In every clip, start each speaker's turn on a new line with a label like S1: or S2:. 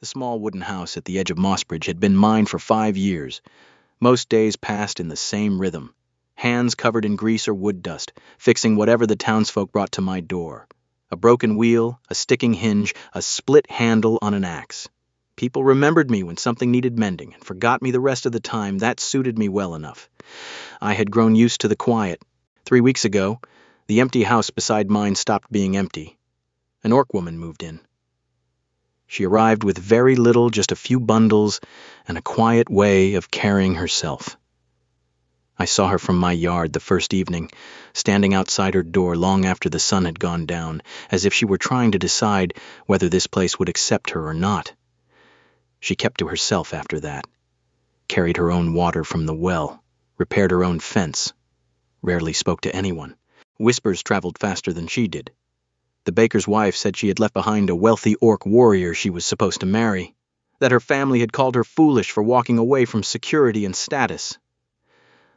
S1: The small wooden house at the edge of Mossbridge had been mine for 5 years. Most days passed in the same rhythm. Hands covered in grease or wood dust, fixing whatever the townsfolk brought to my door. A broken wheel, a sticking hinge, a split handle on an axe. People remembered me when something needed mending and forgot me the rest of the time. That suited me well enough. I had grown used to the quiet. 3 weeks ago, the empty house beside mine stopped being empty. An orc woman moved in. She arrived with very little, just a few bundles, and a quiet way of carrying herself. I saw her from my yard the first evening, standing outside her door long after the sun had gone down, as if she were trying to decide whether this place would accept her or not. She kept to herself after that, carried her own water from the well, repaired her own fence, rarely spoke to anyone. Whispers traveled faster than she did. The baker's wife said she had left behind a wealthy orc warrior she was supposed to marry, that her family had called her foolish for walking away from security and status.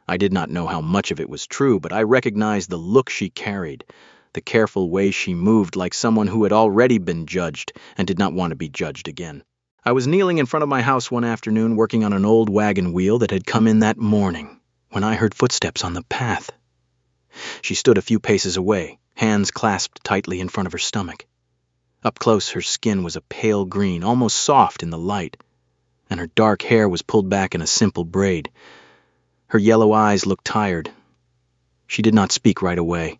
S1: I did not know how much of it was true, but I recognized the look she carried, the careful way she moved like someone who had already been judged and did not want to be judged again. I was kneeling in front of my house one afternoon working on an old wagon wheel that had come in that morning when I heard footsteps on the path. She stood a few paces away, hands clasped tightly in front of her stomach. Up close, her skin was a pale green, almost soft in the light, and her dark hair was pulled back in a simple braid. Her yellow eyes looked tired. She did not speak right away.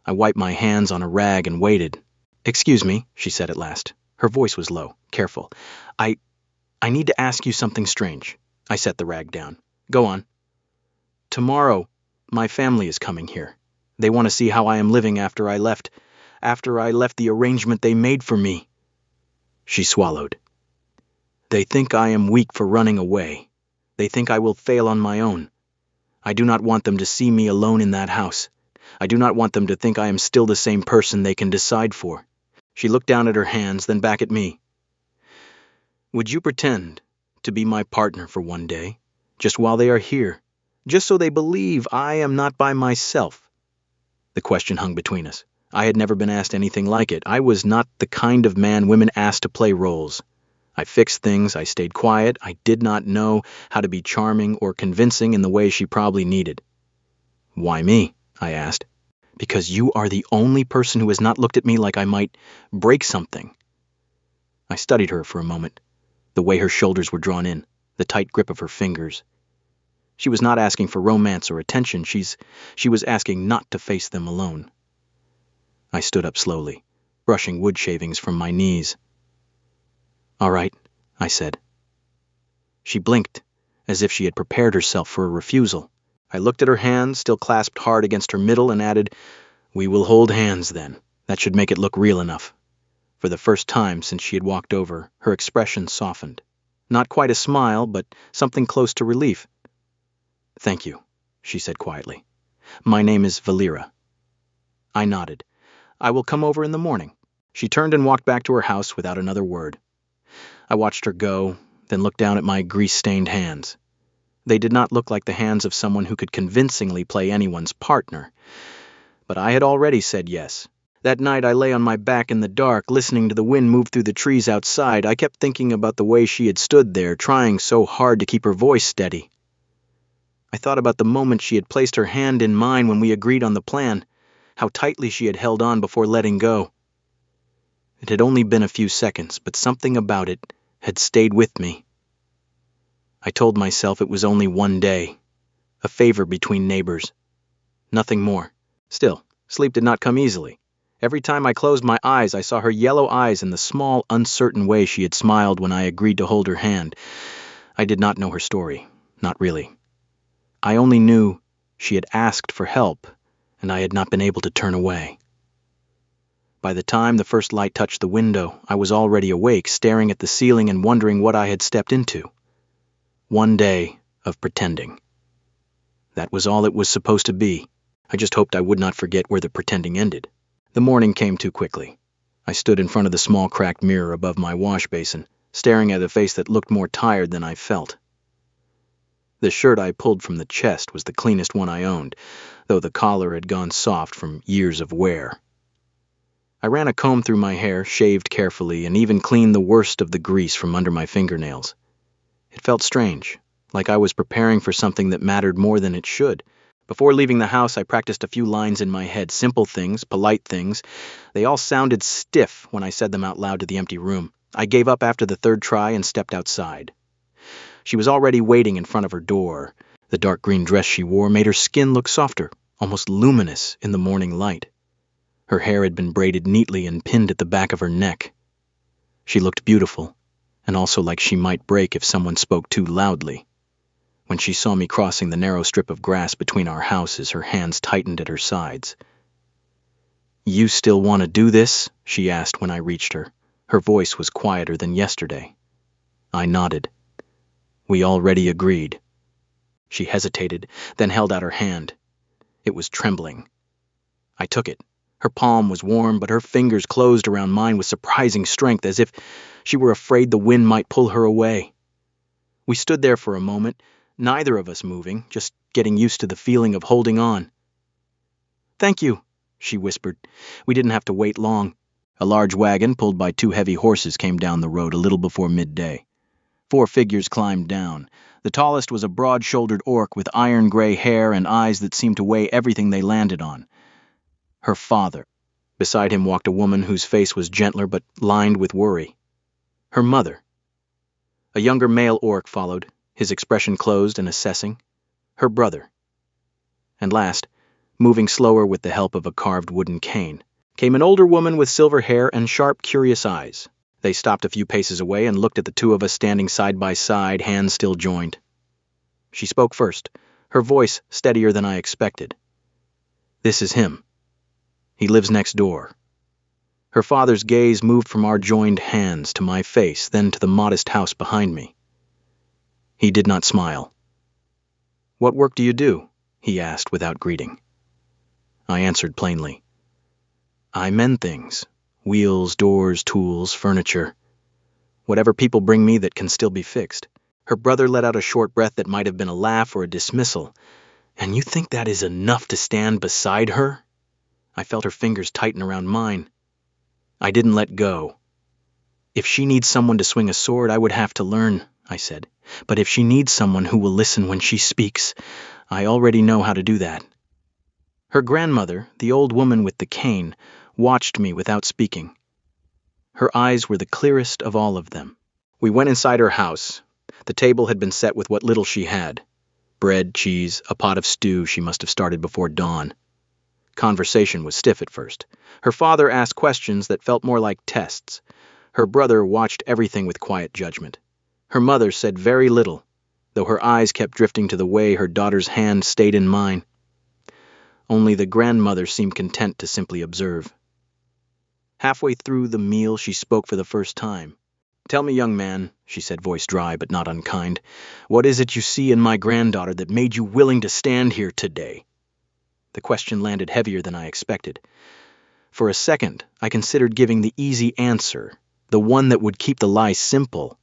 S1: I wiped my hands on a rag and waited. "Excuse me," she said at last. Her voice was low, careful. I need to ask you something strange." I set the rag down. "Go on." "Tomorrow, my family is coming here. They want to see how I am living after I left the arrangement they made for me." She swallowed. "They think I am weak for running away. They think I will fail on my own. I do not want them to see me alone in that house. I do not want them to think I am still the same person they can decide for." She looked down at her hands, then back at me. "Would you pretend to be my partner for one day, just while they are here, just so they believe I am not by myself?" The question hung between us. I had never been asked anything like it. I was not the kind of man women asked to play roles. I fixed things, I stayed quiet, I did not know how to be charming or convincing in the way she probably needed. "Why me?" I asked. "Because you are the only person who has not looked at me like I might break something." I studied her for a moment, the way her shoulders were drawn in, the tight grip of her fingers. She was not asking for romance or attention. She was asking not to face them alone. I stood up slowly, brushing wood shavings from my knees. "All right," I said. She blinked, as if she had prepared herself for a refusal. I looked at her hands, still clasped hard against her middle, and added, "We will hold hands, then. That should make it look real enough." For the first time since she had walked over, her expression softened. Not quite a smile, but something close to relief. "Thank you," she said quietly. "My name is Valera." I nodded. "I will come over in the morning." She turned and walked back to her house without another word. I watched her go, then looked down at my grease-stained hands. They did not look like the hands of someone who could convincingly play anyone's partner. But I had already said yes. That night I lay on my back in the dark, listening to the wind move through the trees outside. I kept thinking about the way she had stood there, trying so hard to keep her voice steady. I thought about the moment she had placed her hand in mine when we agreed on the plan, how tightly she had held on before letting go. It had only been a few seconds, but something about it had stayed with me. I told myself it was only one day, a favor between neighbors. Nothing more. Still, sleep did not come easily. Every time I closed my eyes, I saw her yellow eyes and the small, uncertain way she had smiled when I agreed to hold her hand. I did not know her story, not really. I only knew she had asked for help, and I had not been able to turn away. By the time the first light touched the window, I was already awake, staring at the ceiling and wondering what I had stepped into. One day of pretending. That was all it was supposed to be. I just hoped I would not forget where the pretending ended. The morning came too quickly. I stood in front of the small cracked mirror above my wash basin, staring at a face that looked more tired than I felt. The shirt I pulled from the chest was the cleanest one I owned, though the collar had gone soft from years of wear. I ran a comb through my hair, shaved carefully, and even cleaned the worst of the grease from under my fingernails. It felt strange, like I was preparing for something that mattered more than it should. Before leaving the house, I practiced a few lines in my head, simple things, polite things. They all sounded stiff when I said them out loud to the empty room. I gave up after the third try and stepped outside. She was already waiting in front of her door. The dark green dress she wore made her skin look softer, almost luminous in the morning light. Her hair had been braided neatly and pinned at the back of her neck. She looked beautiful, and also like she might break if someone spoke too loudly. When she saw me crossing the narrow strip of grass between our houses, her hands tightened at her sides. "You still want to do this?" she asked when I reached her. Her voice was quieter than yesterday. I nodded. "We already agreed." She hesitated, then held out her hand. It was trembling. I took it. Her palm was warm, but her fingers closed around mine with surprising strength, as if she were afraid the wind might pull her away. We stood there for a moment, neither of us moving, just getting used to the feeling of holding on. "Thank you," she whispered. We didn't have to wait long. A large wagon pulled by 2 heavy horses came down the road a little before midday. 4 figures climbed down. The tallest was a broad-shouldered orc with iron-gray hair and eyes that seemed to weigh everything they landed on. Her father. Beside him walked a woman whose face was gentler but lined with worry. Her mother. A younger male orc followed, his expression closed and assessing. Her brother. And last, moving slower with the help of a carved wooden cane, came an older woman with silver hair and sharp, curious eyes. They stopped a few paces away and looked at the 2 of us standing side by side, hands still joined. She spoke first, her voice steadier than I expected. "This is him. He lives next door." Her father's gaze moved from our joined hands to my face, then to the modest house behind me. He did not smile. "What work do you do?" he asked without greeting. I answered plainly. "I mend things. Wheels, doors, tools, furniture. Whatever people bring me that can still be fixed." Her brother let out a short breath that might have been a laugh or a dismissal. "And you think that is enough to stand beside her?" I felt her fingers tighten around mine. I didn't let go. "If she needs someone to swing a sword, I would have to learn," I said. "But if she needs someone who will listen when she speaks, I already know how to do that." Her grandmother, the old woman with the cane, watched me without speaking. Her eyes were the clearest of all of them. We went inside her house. The table had been set with what little she had. Bread, cheese, a pot of stew she must have started before dawn. Conversation was stiff at first. Her father asked questions that felt more like tests. Her brother watched everything with quiet judgment. Her mother said very little, though her eyes kept drifting to the way her daughter's hand stayed in mine. Only the grandmother seemed content to simply observe. Halfway through the meal, she spoke for the first time. "Tell me, young man," she said, voice dry but not unkind, "what is it you see in my granddaughter that made you willing to stand here today?" The question landed heavier than I expected. For a second, I considered giving the easy answer, the one that would keep the lie simple.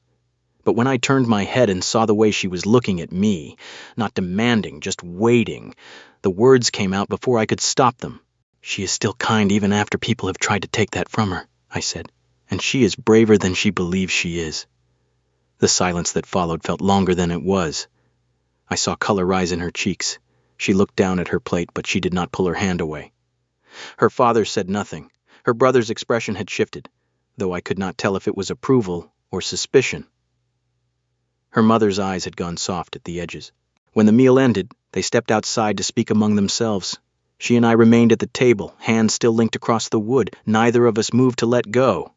S1: But when I turned my head and saw the way she was looking at me, not demanding, just waiting, the words came out before I could stop them. "She is still kind even after people have tried to take that from her," I said, "and she is braver than she believes she is." The silence that followed felt longer than it was. I saw color rise in her cheeks. She looked down at her plate, but she did not pull her hand away. Her father said nothing. Her brother's expression had shifted, though I could not tell if it was approval or suspicion. Her mother's eyes had gone soft at the edges. When the meal ended, they stepped outside to speak among themselves. She and I remained at the table, hands still linked across the wood. Neither of us moved to let go.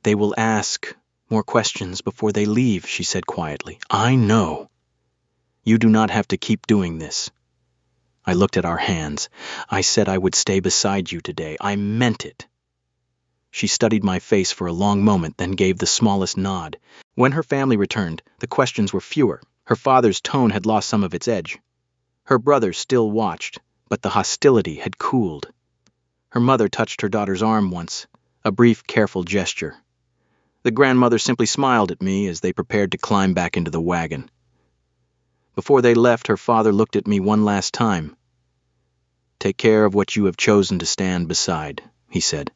S1: "They will ask more questions before they leave," she said quietly. "I know. You do not have to keep doing this." I looked at our hands. "I said I would stay beside you today. I meant it." She studied my face for a long moment, then gave the smallest nod. When her family returned, the questions were fewer. Her father's tone had lost some of its edge. Her brother still watched, but the hostility had cooled. Her mother touched her daughter's arm once, a brief, careful gesture. The grandmother simply smiled at me as they prepared to climb back into the wagon. Before they left, her father looked at me one last time. "Take care of what you have chosen to stand beside," he said.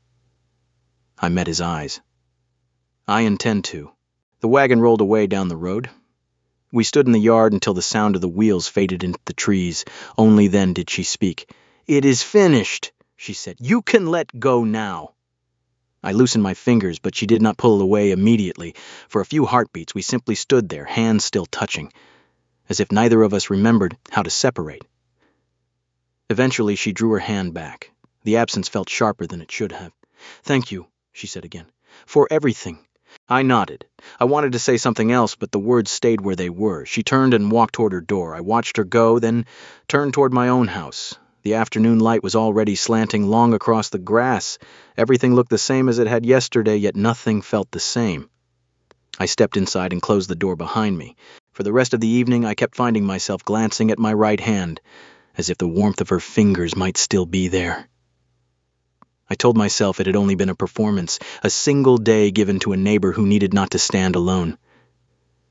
S1: I met his eyes. I intend to. The wagon rolled away down the road. We stood in the yard until the sound of the wheels faded into the trees. Only then did she speak. "It is finished," she said. "You can let go now." I loosened my fingers, but she did not pull away immediately. For a few heartbeats, we simply stood there, hands still touching, as if neither of us remembered how to separate. Eventually, she drew her hand back. The absence felt sharper than it should have. "Thank you," she said again, "for everything." I nodded. I wanted to say something else, but the words stayed where they were. She turned and walked toward her door. I watched her go, then turned toward my own house. The afternoon light was already slanting long across the grass. Everything looked the same as it had yesterday, yet nothing felt the same. I stepped inside and closed the door behind me. For the rest of the evening, I kept finding myself glancing at my right hand, as if the warmth of her fingers might still be there. I told myself it had only been a performance, a single day given to a neighbor who needed not to stand alone.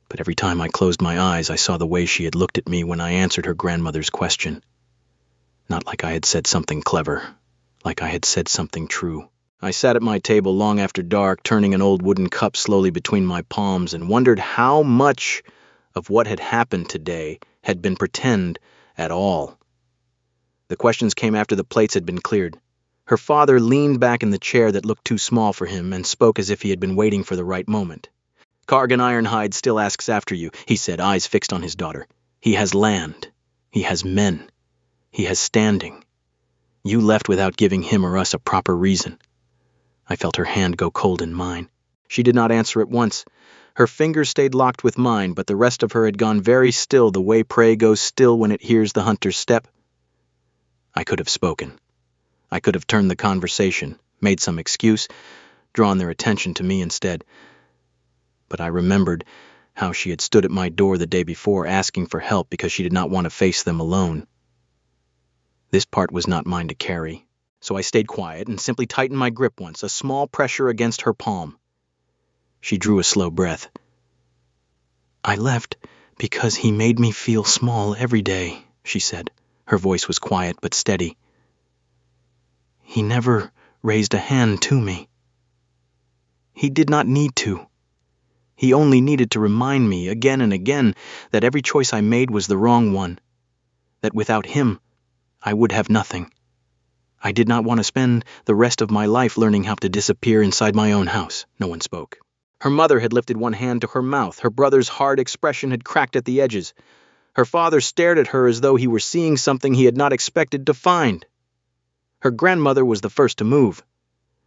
S1: But every time I closed my eyes, I saw the way she had looked at me when I answered her grandmother's question. Not like I had said something clever, like I had said something true. I sat at my table long after dark, turning an old wooden cup slowly between my palms, and wondered how much of what had happened today had been pretend at all. The questions came after the plates had been cleared. Her father leaned back in the chair that looked too small for him and spoke as if he had been waiting for the right moment. "Cargan Ironhide still asks after you," he said, eyes fixed on his daughter. "He has land. He has men. He has standing. You left without giving him or us a proper reason." I felt her hand go cold in mine. She did not answer at once. Her fingers stayed locked with mine, but the rest of her had gone very still, the way prey goes still when it hears the hunter's step. I could have spoken. I could have turned the conversation, made some excuse, drawn their attention to me instead. But I remembered how she had stood at my door the day before asking for help because she did not want to face them alone. This part was not mine to carry, so I stayed quiet and simply tightened my grip once, a small pressure against her palm. She drew a slow breath. "I left because he made me feel small every day," she said. Her voice was quiet but steady. "He never raised a hand to me. He did not need to. He only needed to remind me again and again that every choice I made was the wrong one, that without him I would have nothing. I did not want to spend the rest of my life learning how to disappear inside my own house." No one spoke. Her mother had lifted one hand to her mouth. Her brother's hard expression had cracked at the edges. Her father stared at her as though he were seeing something he had not expected to find. Her grandmother was the first to move.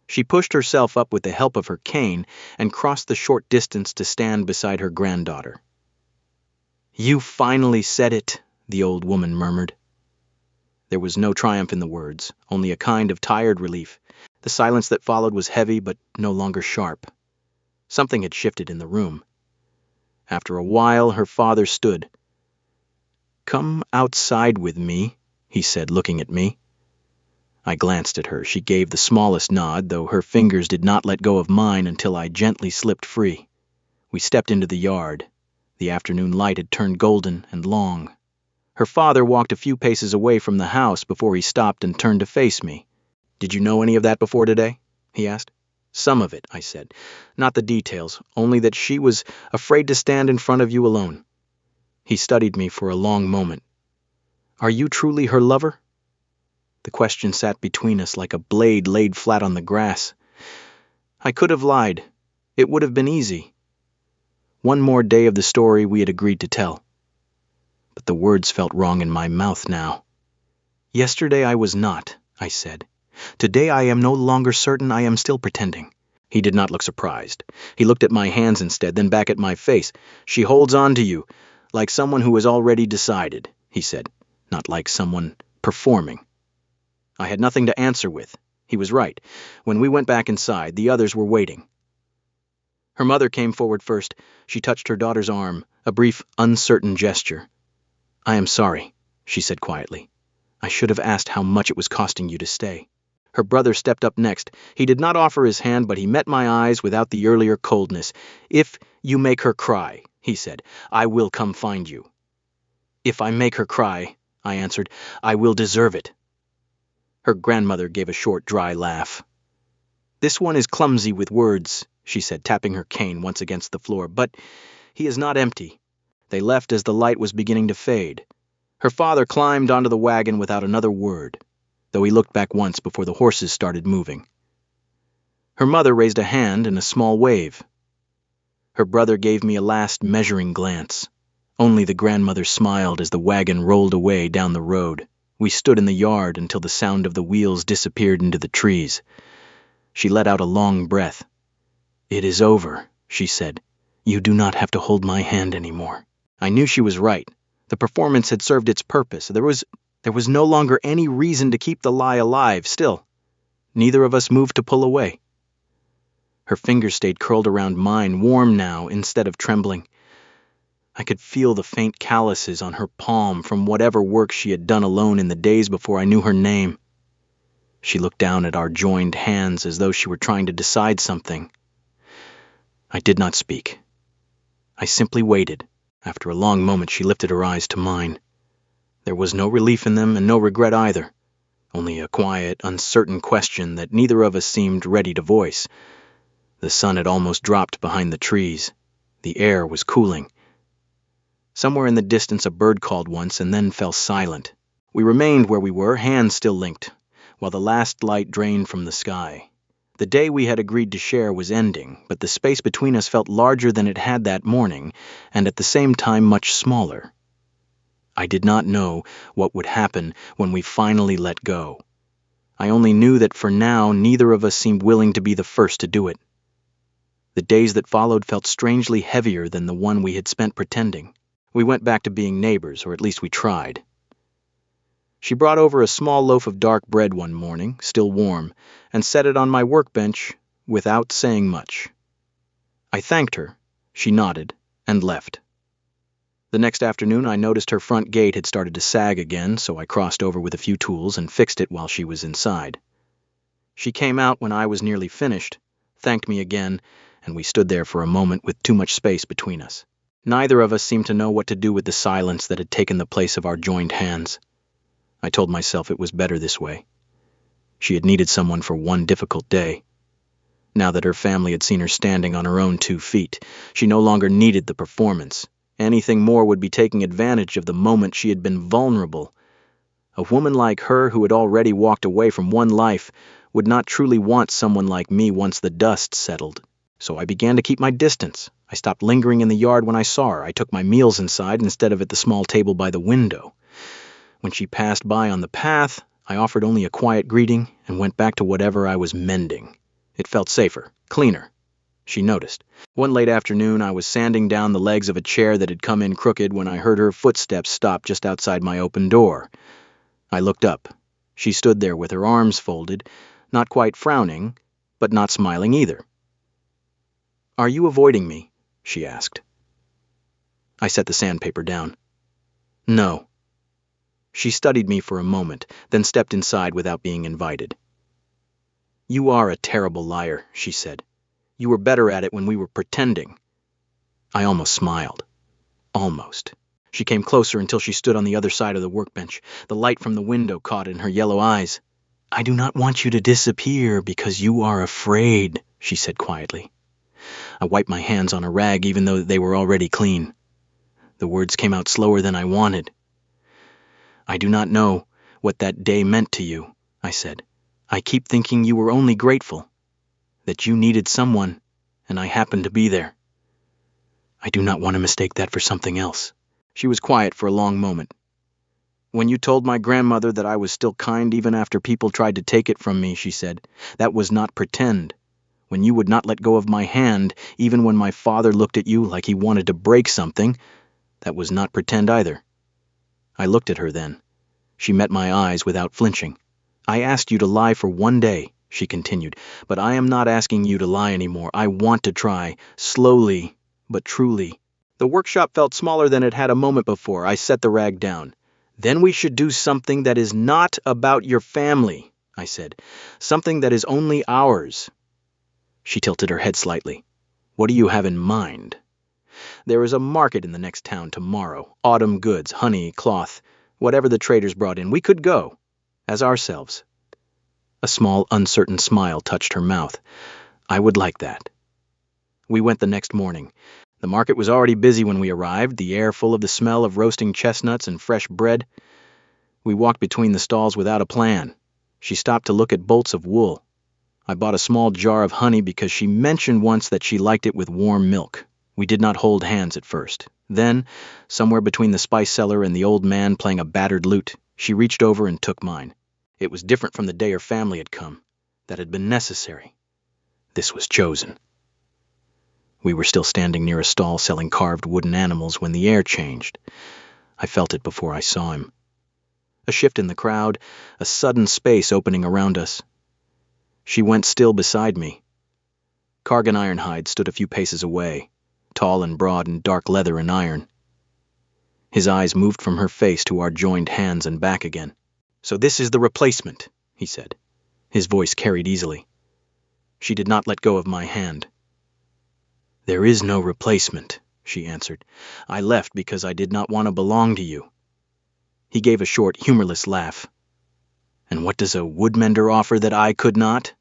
S1: She pushed herself up with the help of her cane and crossed the short distance to stand beside her granddaughter. "You finally said it," the old woman murmured. There was no triumph in the words, only a kind of tired relief. The silence that followed was heavy but no longer sharp. Something had shifted in the room. After a while, her father stood. "Come outside with me," he said, looking at me. I glanced at her. She gave the smallest nod, though her fingers did not let go of mine until I gently slipped free. We stepped into the yard. The afternoon light had turned golden and long. Her father walked a few paces away from the house before he stopped and turned to face me. "Did you know any of that before today?" he asked. "Some of it," I said. "Not the details, only that she was afraid to stand in front of you alone." He studied me for a long moment. "Are you truly her lover?" The question sat between us like a blade laid flat on the grass. I could have lied. It would have been easy. One more day of the story we had agreed to tell. But the words felt wrong in my mouth now. "Yesterday I was not," I said. "Today I am no longer certain I am still pretending." He did not look surprised. He looked at my hands instead, then back at my face. "She holds on to you, like someone who has already decided," he said, "not like someone performing." I had nothing to answer with. He was right. When we went back inside, the others were waiting. Her mother came forward first. She touched her daughter's arm, a brief, uncertain gesture. "I am sorry," she said quietly. "I should have asked how much it was costing you to stay." Her brother stepped up next. He did not offer his hand, but he met my eyes without the earlier coldness. "If you make her cry," he said, "I will come find you." "If I make her cry," I answered, "I will deserve it." Her grandmother gave a short, dry laugh. "This one is clumsy with words," she said, tapping her cane once against the floor, "but he is not empty. They left as the light was beginning to fade." Her father climbed onto the wagon without another word, though he looked back once before the horses started moving. Her mother raised a hand in a small wave. Her brother gave me a last measuring glance. Only the grandmother smiled as the wagon rolled away down the road. We stood in the yard until the sound of the wheels disappeared into the trees. She let out a long breath. "It is over," she said. "You do not have to hold my hand anymore." I knew she was right. The performance had served its purpose. There was no longer any reason to keep the lie alive. Still, neither of us moved to pull away. Her fingers stayed curled around mine, warm now instead of trembling. I could feel the faint calluses on her palm from whatever work she had done alone in the days before I knew her name. She looked down at our joined hands as though she were trying to decide something. I did not speak. I simply waited. After a long moment, she lifted her eyes to mine. There was no relief in them and no regret either, only a quiet, uncertain question that neither of us seemed ready to voice. The sun had almost dropped behind the trees. The air was cooling. Somewhere in the distance a bird called once and then fell silent. We remained where we were, hands still linked, while the last light drained from the sky. The day we had agreed to share was ending, but the space between us felt larger than it had that morning, and at the same time much smaller. I did not know what would happen when we finally let go. I only knew that for now neither of us seemed willing to be the first to do it. The days that followed felt strangely heavier than the one we had spent pretending. We went back to being neighbors, or at least we tried. She brought over a small loaf of dark bread one morning, still warm, and set it on my workbench without saying much. I thanked her, she nodded, and left. The next afternoon I noticed her front gate had started to sag again, so I crossed over with a few tools and fixed it while she was inside. She came out when I was nearly finished, thanked me again, and we stood there for a moment with too much space between us. Neither of us seemed to know what to do with the silence that had taken the place of our joined hands. I told myself it was better this way. She had needed someone for one difficult day. Now that her family had seen her standing on her own 2 feet, she no longer needed the performance. Anything more would be taking advantage of the moment she had been vulnerable. A woman like her who had already walked away from one life would not truly want someone like me once the dust settled. So I began to keep my distance. I stopped lingering in the yard when I saw her. I took my meals inside instead of at the small table by the window. When she passed by on the path, I offered only a quiet greeting and went back to whatever I was mending. It felt safer, cleaner. She noticed. One late afternoon, I was sanding down the legs of a chair that had come in crooked when I heard her footsteps stop just outside my open door. I looked up. She stood there with her arms folded, not quite frowning, but not smiling either. "Are you avoiding me?" she asked. I set the sandpaper down. "No." She studied me for a moment, then stepped inside without being invited. "You are a terrible liar," she said. "You were better at it when we were pretending." I almost smiled. Almost. She came closer until she stood on the other side of the workbench. The light from the window caught in her yellow eyes. "I do not want you to disappear because you are afraid," she said quietly. I wiped my hands on a rag even though they were already clean. The words came out slower than I wanted. "I do not know what that day meant to you," I said. "I keep thinking you were only grateful, that you needed someone, and I happened to be there. I do not want to mistake that for something else." She was quiet for a long moment. "When you told my grandmother that I was still kind even after people tried to take it from me," she said, "that was not pretend. When you would not let go of my hand, even when my father looked at you like he wanted to break something, that was not pretend either." I looked at her then. She met my eyes without flinching. "I asked you to lie for one day," she continued, "but I am not asking you to lie anymore. I want to try, slowly, but truly." The workshop felt smaller than it had a moment before. I set the rag down. "Then we should do something that is not about your family," I said. "Something that is only ours." She tilted her head slightly. "What do you have in mind?" "There is a market in the next town tomorrow. Autumn goods, honey, cloth, whatever the traders brought in. We could go, as ourselves." A small, uncertain smile touched her mouth. I would like that. We went the next morning. The market was already busy when we arrived, the air full of the smell of roasting chestnuts and fresh bread. We walked between the stalls without a plan. She stopped to look at bolts of wool. I bought a small jar of honey because she mentioned once that she liked it with warm milk. We did not hold hands at first. Then, somewhere between the spice seller and the old man playing a battered lute, she reached over and took mine. It was different from the day her family had come. That had been necessary. This was chosen. We were still standing near a stall selling carved wooden animals when the air changed. I felt it before I saw him. A shift in the crowd, a sudden space opening around us. She went still beside me. Cargan Ironhide stood a few paces away, tall and broad in dark leather and iron. His eyes moved from her face to our joined hands and back again. "So this is the replacement," he said. His voice carried easily. She did not let go of my hand. "There is no replacement," she answered. "I left because I did not want to belong to you." He gave a short, humorless laugh. "And what does a woodmender offer that I could not?"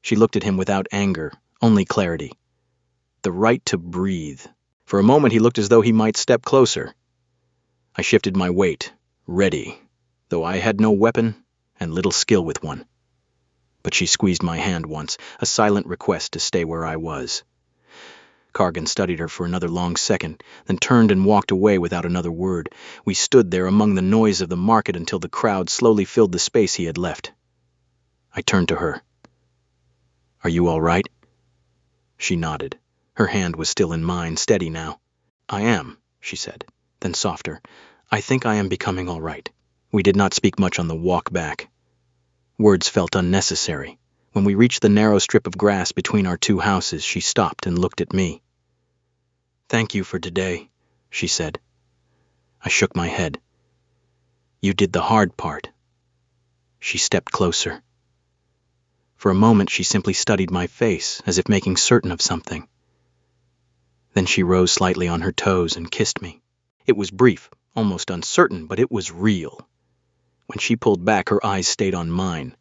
S1: She looked at him without anger, only clarity. "The right to breathe." For a moment he looked as though he might step closer. I shifted my weight, ready, though I had no weapon and little skill with one. But she squeezed my hand once, a silent request to stay where I was. Cargan studied her for another long second, then turned and walked away without another word. We stood there among the noise of the market until the crowd slowly filled the space he had left. I turned to her. "Are you all right?" She nodded. Her hand was still in mine, steady now. "I am," she said, then softer. "I think I am becoming all right." We did not speak much on the walk back. Words felt unnecessary. When we reached the narrow strip of grass between our two houses, she stopped and looked at me. "Thank you for today," she said. I shook my head. "You did the hard part." She stepped closer. For a moment she simply studied my face, as if making certain of something. Then she rose slightly on her toes and kissed me. It was brief, almost uncertain, but it was real. When she pulled back, her eyes stayed on mine.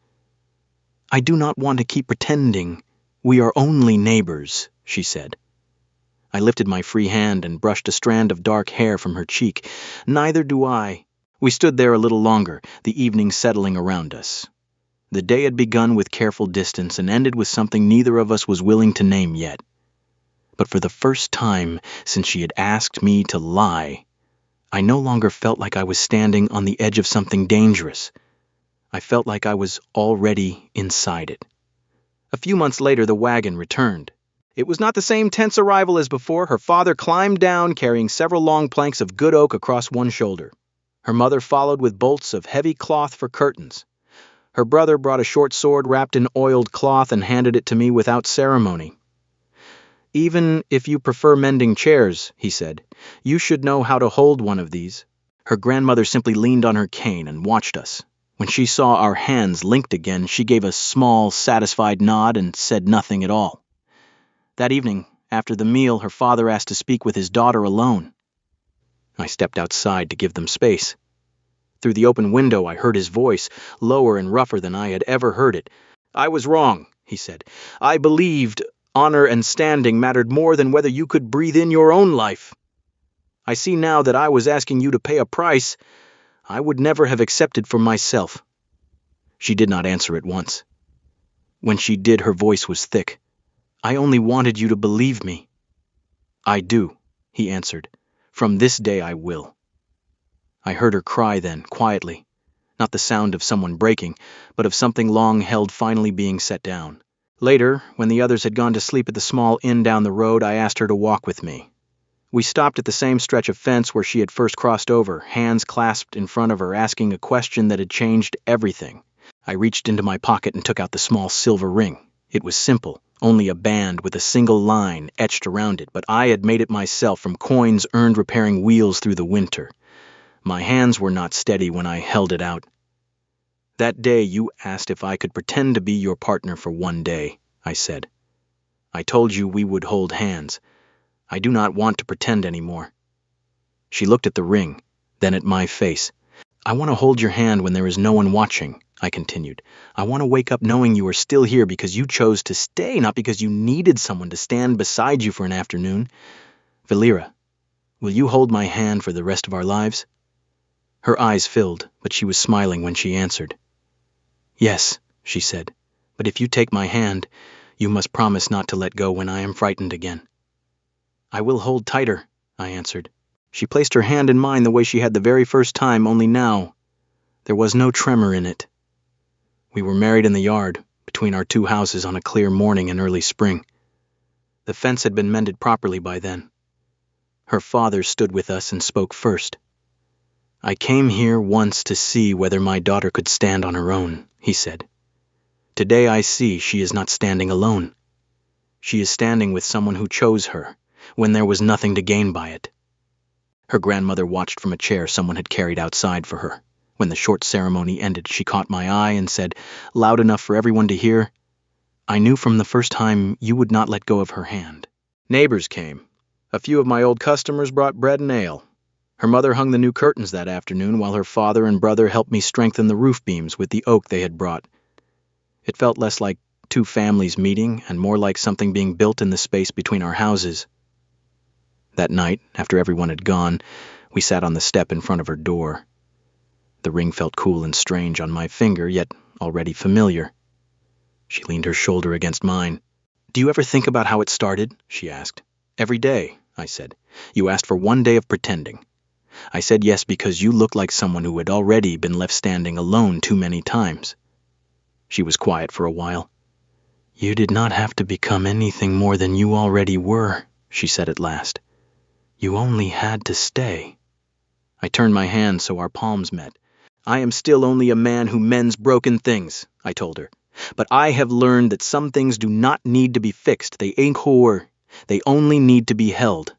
S1: "I do not want to keep pretending. We are only neighbors," she said. I lifted my free hand and brushed a strand of dark hair from her cheek. "Neither do I." We stood there a little longer, the evening settling around us. The day had begun with careful distance and ended with something neither of us was willing to name yet. But for the first time since she had asked me to lie, I no longer felt like I was standing on the edge of something dangerous. I felt like I was already inside it. A few months later, the wagon returned. It was not the same tense arrival as before. Her father climbed down, carrying several long planks of good oak across one shoulder. Her mother followed with bolts of heavy cloth for curtains. Her brother brought a short sword wrapped in oiled cloth and handed it to me without ceremony. "Even if you prefer mending chairs," he said, "you should know how to hold one of these." Her grandmother simply leaned on her cane and watched us. When she saw our hands linked again, she gave a small, satisfied nod and said nothing at all. That evening, after the meal, her father asked to speak with his daughter alone. I stepped outside to give them space. Through the open window I heard his voice, lower and rougher than I had ever heard it. "I was wrong," he said. "I believed honor and standing mattered more than whether you could breathe in your own life. I see now that I was asking you to pay a price I would never have accepted for myself." She did not answer at once. When she did, her voice was thick. "I only wanted you to believe me." "I do," he answered. "From this day I will." I heard her cry then, quietly. Not the sound of someone breaking, but of something long held finally being set down. Later, when the others had gone to sleep at the small inn down the road, I asked her to walk with me. We stopped at the same stretch of fence where she had first crossed over, hands clasped in front of her, asking a question that had changed everything. I reached into my pocket and took out the small silver ring. It was simple, only a band with a single line etched around it, but I had made it myself from coins earned repairing wheels through the winter. My hands were not steady when I held it out. "That day you asked if I could pretend to be your partner for one day," I said. "I told you we would hold hands. I do not want to pretend anymore." She looked at the ring, then at my face. "I want to hold your hand when there is no one watching," I continued. I want to wake up knowing you are still here because you chose to stay, not because you needed someone to stand beside you for an afternoon. Valera, will you hold my hand for the rest of our lives? Her eyes filled, but she was smiling when she answered. Yes, she said, but if you take my hand, you must promise not to let go when I am frightened again. I will hold tighter, I answered. She placed her hand in mine the way she had the very first time, only now there was no tremor in it. We were married in the yard, between our two houses on a clear morning in early spring. The fence had been mended properly by then. Her father stood with us and spoke first. I came here once to see whether my daughter could stand on her own, he said. Today I see she is not standing alone. She is standing with someone who chose her, when there was nothing to gain by it. Her grandmother watched from a chair someone had carried outside for her. When the short ceremony ended, she caught my eye and said, loud enough for everyone to hear, I knew from the first time you would not let go of her hand. Neighbors came. A few of my old customers brought bread and ale. Her mother hung the new curtains that afternoon while her father and brother helped me strengthen the roof beams with the oak they had brought. It felt less like two families meeting and more like something being built in the space between our houses. That night, after everyone had gone, we sat on the step in front of her door. The ring felt cool and strange on my finger, yet already familiar. She leaned her shoulder against mine. Do you ever think about how it started? She asked. Every day, I said. You asked for one day of pretending. I said yes because you looked like someone who had already been left standing alone too many times. She was quiet for a while. You did not have to become anything more than you already were, she said at last. You only had to stay. I turned my hand so our palms met. I am still only a man who mends broken things, I told her. But I have learned that some things do not need to be fixed. They only need to be held.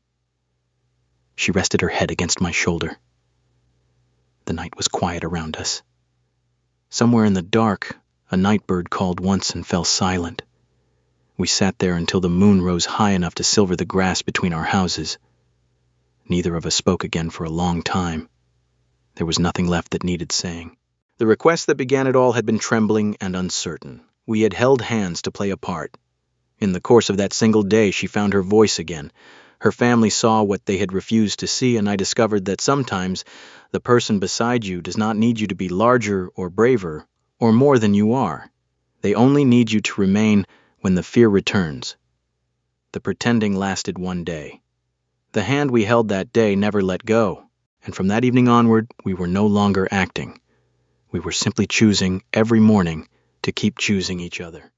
S1: She rested her head against my shoulder. The night was quiet around us. Somewhere in the dark, a night bird called once and fell silent. We sat there until the moon rose high enough to silver the grass between our houses. Neither of us spoke again for a long time. There was nothing left that needed saying. The request that began it all had been trembling and uncertain. We had held hands to play a part. In the course of that single day, she found her voice again. Her family saw what they had refused to see, and I discovered that sometimes the person beside you does not need you to be larger or braver or more than you are. They only need you to remain when the fear returns. The pretending lasted one day. The hand we held that day never let go, and from that evening onward, we were no longer acting. We were simply choosing every morning to keep choosing each other.